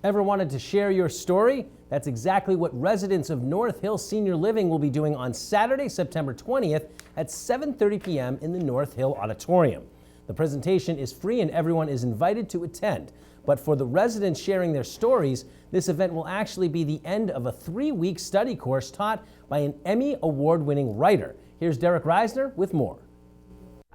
Ever wanted to share your story? That's exactly what residents of North Hill Senior Living will be doing on Saturday, September 20th at 7:30 p.m. in the North Hill Auditorium. The presentation is free and everyone is invited to attend. But for the residents sharing their stories, this event will actually be the end of a 3-week study course taught by an Emmy award-winning writer. Here's Derek Reisner with more.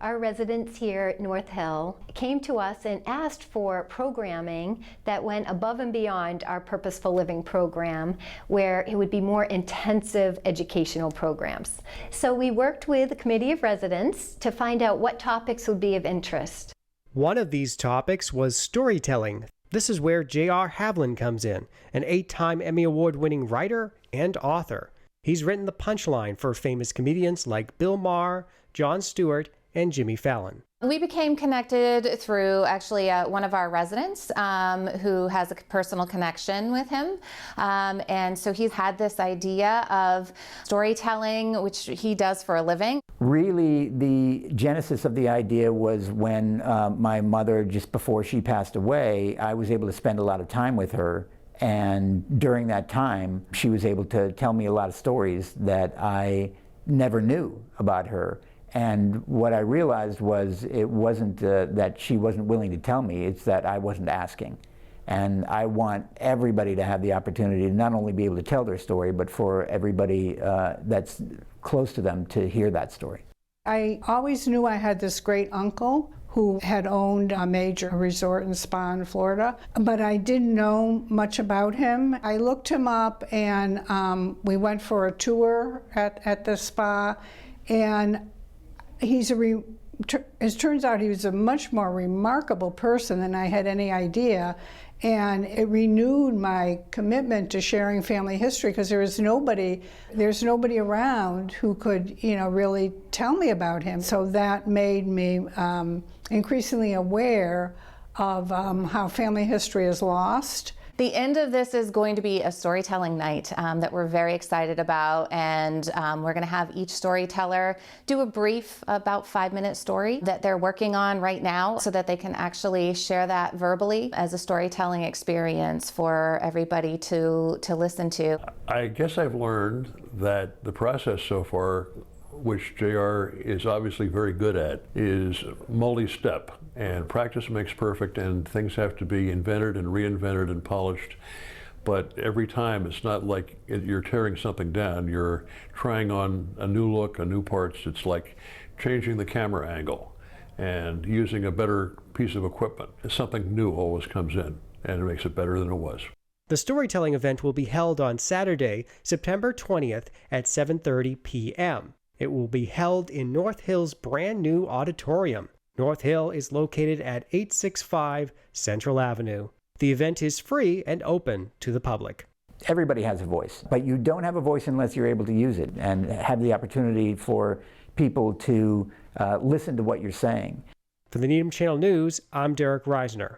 Our residents here at North Hill came to us and asked for programming that went above and beyond our Purposeful Living program, where it would be more intensive educational programs. So we worked with a committee of residents to find out what topics would be of interest. One of these topics was storytelling. This is where J.R. Havlin comes in, an 8-time Emmy Award-winning writer and author. He's written the punchline for famous comedians like Bill Maher, Jon Stewart, and Jimmy Fallon. We became connected through actually one of our residents who has a personal connection with him. And so he's had this idea of storytelling, which he does for a living. Really, the genesis of the idea was when my mother, just before she passed away, I was able to spend a lot of time with her. And during that time, she was able to tell me a lot of stories that I never knew about her. And what I realized was it wasn't that she wasn't willing to tell me, it's that I wasn't asking. And I want everybody to have the opportunity to not only be able to tell their story, but for everybody that's close to them to hear that story. I always knew I had this great uncle who had owned a major resort and spa in Florida, but I didn't know much about him. I looked him up and we went for a tour at the spa, and it turns out he was a much more remarkable person than I had any idea, and it renewed my commitment to sharing family history, because there's nobody around who could, really tell me about him. So that made me increasingly aware of how family history is lost. The end of this is going to be a storytelling night that we're very excited about, and we're going to have each storyteller do a brief, about 5-minute story that they're working on right now, so that they can actually share that verbally as a storytelling experience for everybody to listen to. I guess I've learned that the process so far, which JR is obviously very good at, is multi-step, and practice makes perfect, and things have to be invented and reinvented and polished. But every time, it's not like you're tearing something down, you're trying on a new look, a new parts. It's like changing the camera angle and using a better piece of equipment. Something new always comes in, and it makes it better than it was. The storytelling event will be held on Saturday, September 20th at 7:30 p.m. It will be held in North Hill's brand new auditorium. North Hill is located at 865 Central Avenue. The event is free and open to the public. Everybody has a voice, but you don't have a voice unless you're able to use it and have the opportunity for people to listen to what you're saying. For the Needham Channel News, I'm Derek Reisner.